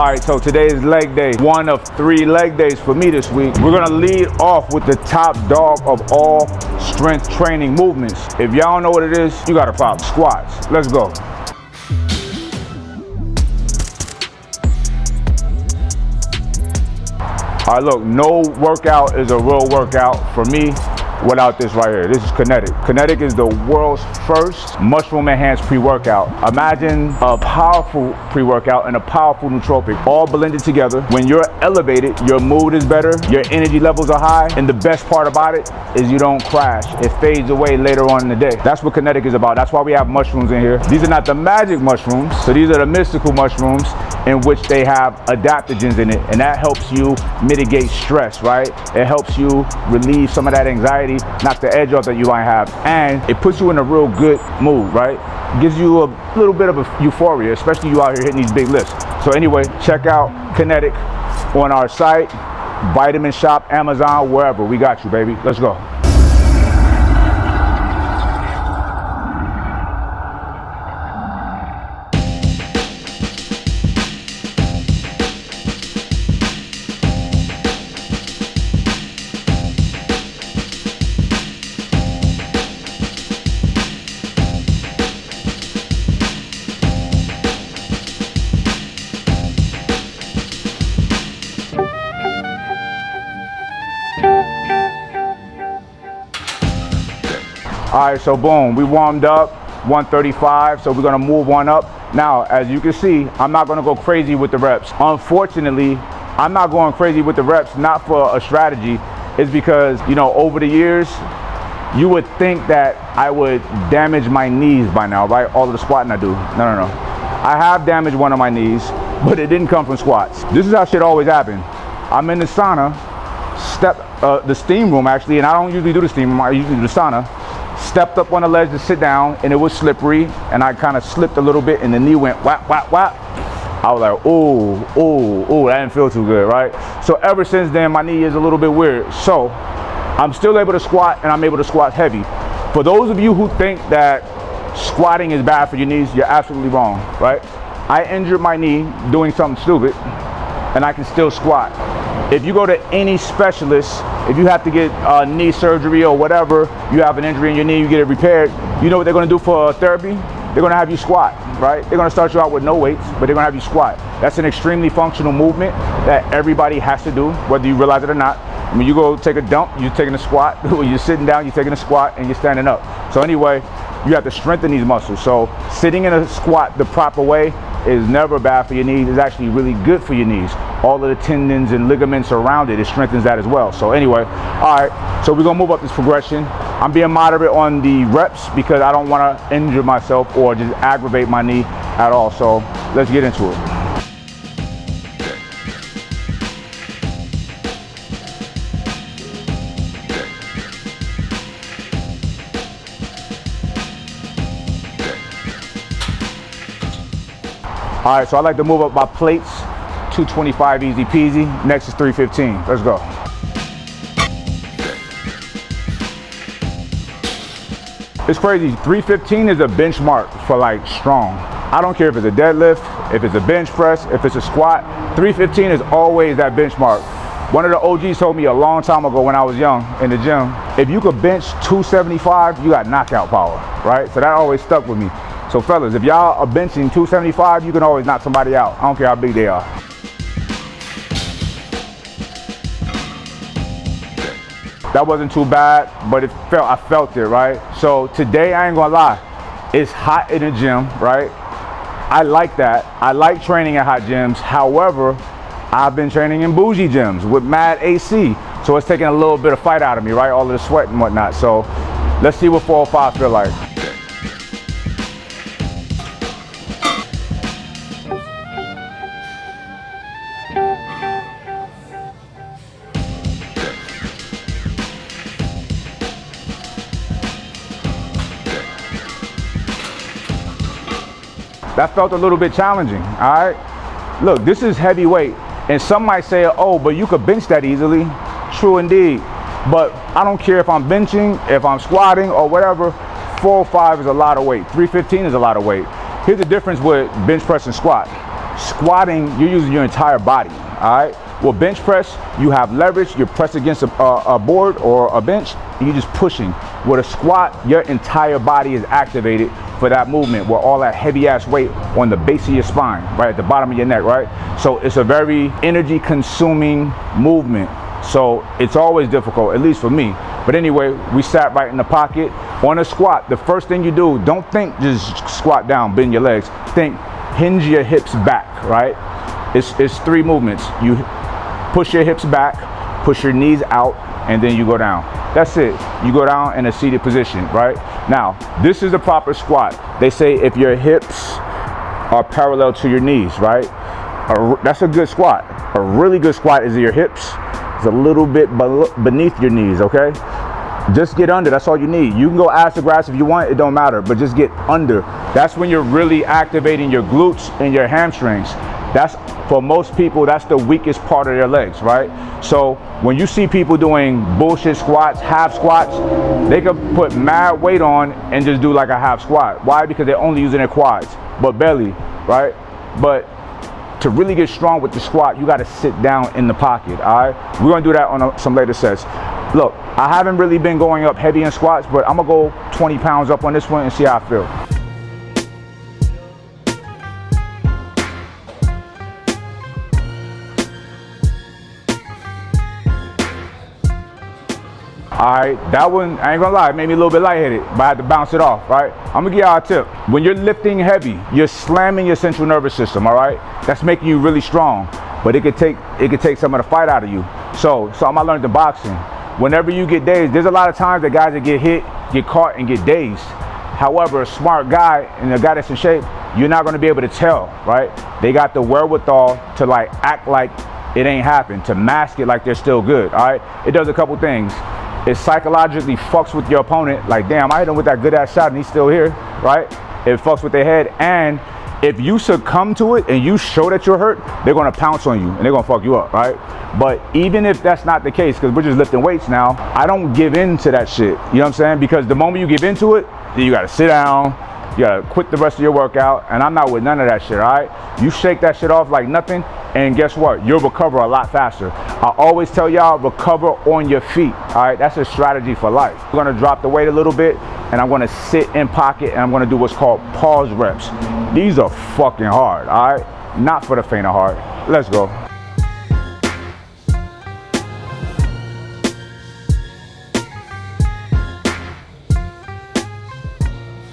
All right, so today is leg day, one of 3 leg days for me this week. We're gonna lead off with the top dog of all strength training movements. If y'all don't know what it is, you got a problem. Squats. Let's go. All right, look, no workout is a real workout for me without this right here. This is Kinetic. Kinetic is the world's first mushroom enhanced pre-workout. Imagine a powerful pre-workout and a powerful nootropic all blended together. When you're elevated, your mood is better, your energy levels are high, and the best part about it is you don't crash. It fades away later on in the day. That's what Kinetic is about. That's why we have mushrooms in here. These are not the magic mushrooms, so these are the mystical mushrooms in which they have adaptogens in it, and that helps you mitigate stress, right? It helps you relieve some of that anxiety, knock the edge off that you might have, and it puts you in a real good mood, right? Gives you a little bit of a euphoria, especially you out here hitting these big lifts. So anyway, check out Kinetic on our site, Vitamin Shop, Amazon, wherever. We got you, baby. Let's go. All right, so boom, we warmed up, 135, so we're gonna move on up. Now, as you can see, I'm not gonna go crazy with the reps. Unfortunately, I'm not going crazy with the reps, not for a strategy. It's because, you know, over the years, you would think that I would damage my knees by now, right? All of the squatting I do. No. I have damaged one of my knees, but it didn't come from squats. This is how shit always happen. I'm in the sauna, the steam room actually, and I don't usually do the steam room, I usually do the sauna. Stepped up on the ledge to sit down, and it was slippery, and I kind of slipped a little bit, and the knee went whap, whap, whap. I was like, ooh, that didn't feel too good, right? So ever since then, my knee is a little bit weird. So I'm still able to squat, and I'm able to squat heavy. For those of you who think that squatting is bad for your knees, you're absolutely wrong, right? I injured my knee doing something stupid, and I can still squat. If you go to any specialist, if you have to get knee surgery or whatever, you have an injury in your knee, you get it repaired, you know what they're gonna do for therapy? They're gonna have you squat, right? They're gonna start you out with no weights, but they're gonna have you squat. That's an extremely functional movement that everybody has to do, whether you realize it or not. When you go take a dump, you're taking a squat. When you're sitting down, you're taking a squat, and you're standing up. So anyway, you have to strengthen these muscles. So sitting in a squat the proper way is never bad for your knees. It's actually really good for your knees. All of the tendons and ligaments around it, it strengthens that as well. So anyway, all right, so we're gonna move up this progression. I'm being moderate on the reps because I don't wanna injure myself or just aggravate my knee at all. So let's get into it. All right, so I like to move up my plates, 225 easy peasy. Next is 315. Let's go. It's crazy. 315 is a benchmark for like strong. I don't care if it's a deadlift, if it's a bench press, if it's a squat. 315 is always that benchmark. One of the OGs told me a long time ago when I was young in the gym, if you could bench 275, you got knockout power, right? So that always stuck with me. So fellas, if y'all are benching 275, you can always knock somebody out. I don't care how big they are. That wasn't too bad, but I felt it, right? So today, I ain't gonna lie, it's hot in the gym, right? I like that. I like training at hot gyms. However, I've been training in bougie gyms with mad AC. So it's taking a little bit of fight out of me, right? All of the sweat and whatnot. So let's see what 405 feel like. That felt a little bit challenging, all right? Look, this is heavyweight, and some might say, oh, but you could bench that easily. True indeed, but I don't care if I'm benching, if I'm squatting or whatever, 405 is a lot of weight, 315 is a lot of weight. Here's the difference with bench press and squat. Squatting, you're using your entire body, all right? Well, bench press, you have leverage, you're pressed against a board or a bench, and you're just pushing. With a squat, your entire body is activated for that movement, where all that heavy ass weight on the base of your spine, right at the bottom of your neck, right? So it's a very energy consuming movement. So it's always difficult, at least for me. But anyway, we sat right in the pocket. On a squat, the first thing you do, don't think just squat down, bend your legs. Think hinge your hips back, right? It's 3 movements. You push your hips back, push your knees out, and then you go down. That's it. You go down in a seated position, right? Now, this is the proper squat. They say if your hips are parallel to your knees, right? That's a good squat. A really good squat is your hips is a little bit beneath your knees, okay? Just get under, that's all you need. You can go ass to grass if you want, it don't matter, but just get under. That's when you're really activating your glutes and your hamstrings. That's, for most people, that's the weakest part of their legs, right? So when you see people doing bullshit squats, half squats, they could put mad weight on and just do like a half squat. Why? Because they're only using their quads, but belly, right? But to really get strong with the squat, you gotta sit down in the pocket, all right? We're gonna do that on some later sets. Look, I haven't really been going up heavy in squats, but I'm gonna go 20 pounds up on this one and see how I feel. All right, that one, I ain't gonna lie, it made me a little bit lightheaded, but I had to bounce it off, right? I'm gonna give y'all a tip. When you're lifting heavy, you're slamming your central nervous system, all right? That's making you really strong, but it could take some of the fight out of you. So something I learned in boxing, whenever you get dazed, there's a lot of times that guys that get hit, get caught, and get dazed. However, a smart guy and a guy that's in shape, you're not gonna be able to tell, right? They got the wherewithal to like act like it ain't happened, to mask it like they're still good, all right? It does a couple things. It psychologically fucks with your opponent, like, damn, I hit him with that good ass shot and he's still here, right? It fucks with their head, and if you succumb to it and you show that you're hurt, they're gonna pounce on you and they're gonna fuck you up, right? But even if that's not the case, because we're just lifting weights now, I don't give in to that shit, you know what I'm saying? Because the moment you give into it, then you gotta sit down, you gotta quit the rest of your workout, and I'm not with none of that shit, all right? You shake that shit off like nothing, and guess what? You'll recover a lot faster. I always tell y'all, recover on your feet, all right? That's a strategy for life. I'm gonna drop the weight a little bit, and I'm gonna sit in pocket, and I'm gonna do what's called pause reps. These are fucking hard, all right? Not for the faint of heart. Let's go.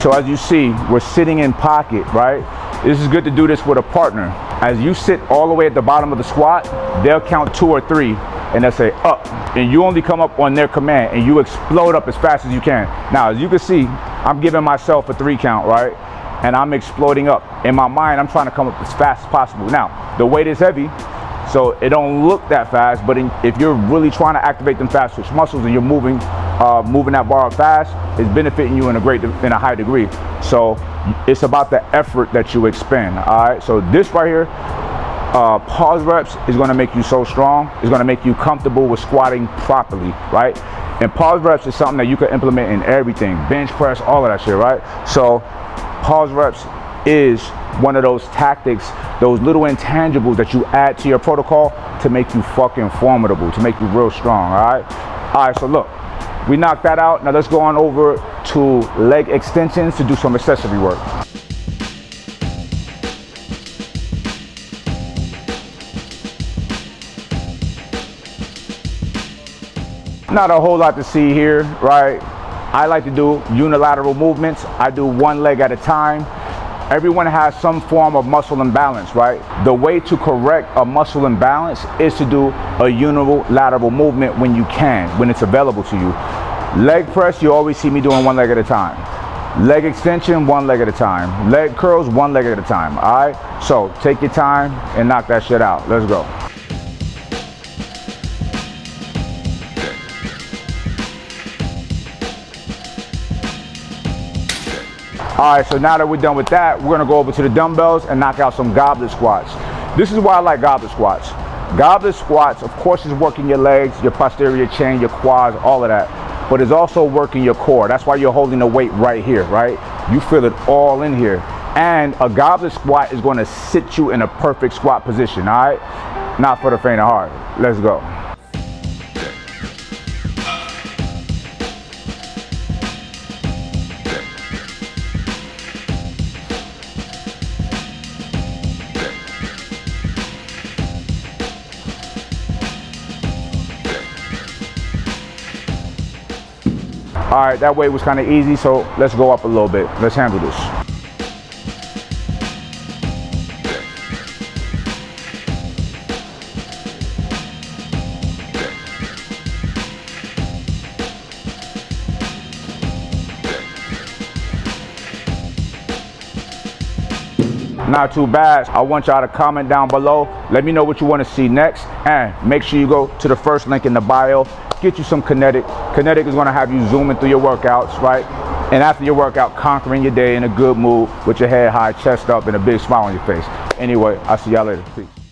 So as you see, we're sitting in pocket, right? This is good to do this with a partner. As you sit all the way at the bottom of the squat, they'll count 2 or 3 and they'll say up, and you only come up on their command and you explode up as fast as you can. Now, as you can see, I'm giving myself a 3 count, right? And I'm exploding up. In my mind, I'm trying to come up as fast as possible. Now, the weight is heavy, so it don't look that fast, but if you're really trying to activate them fast twitch muscles and you're moving that bar up fast, it's benefiting you in a high degree. So it's about the effort that you expend, all right? So this right here, pause reps is gonna make you so strong. It's gonna make you comfortable with squatting properly, right? And pause reps is something that you can implement in everything, bench press, all of that shit, right? So pause reps is one of those tactics, those little intangibles that you add to your protocol to make you fucking formidable, to make you real strong, all right? All right, so look, we knocked that out. Now let's go on over to leg extensions to do some accessory work. Not a whole lot to see here, right? I like to do unilateral movements. I do one leg at a time. Everyone has some form of muscle imbalance, right? The way to correct a muscle imbalance is to do a unilateral movement when you can, when it's available to you. Leg press, you always see me doing one leg at a time. Leg extension, one leg at a time. Leg curls, one leg at a time, all right? So take your time and knock that shit out. Let's go. All right, so now that we're done with that, we're gonna go over to the dumbbells and knock out some goblet squats. This is why I like goblet squats. Goblet squats, of course, is working your legs, your posterior chain, your quads, all of that. But it's also working your core. That's why you're holding the weight right here, right? You feel it all in here. And a goblet squat is going to sit you in a perfect squat position, all right? Not for the faint of heart. Let's go. All right, that weight was kind of easy, so let's go up a little bit. Let's handle this. Not too bad. I want y'all to comment down below. Let me know what you want to see next. And make sure you go to the first link in the bio. Get you some Kinetic. Kinetic is going to have you zooming through your workouts, right? And after your workout, conquering your day in a good mood with your head high, chest up, and a big smile on your face. Anyway, I'll see y'all later. Peace.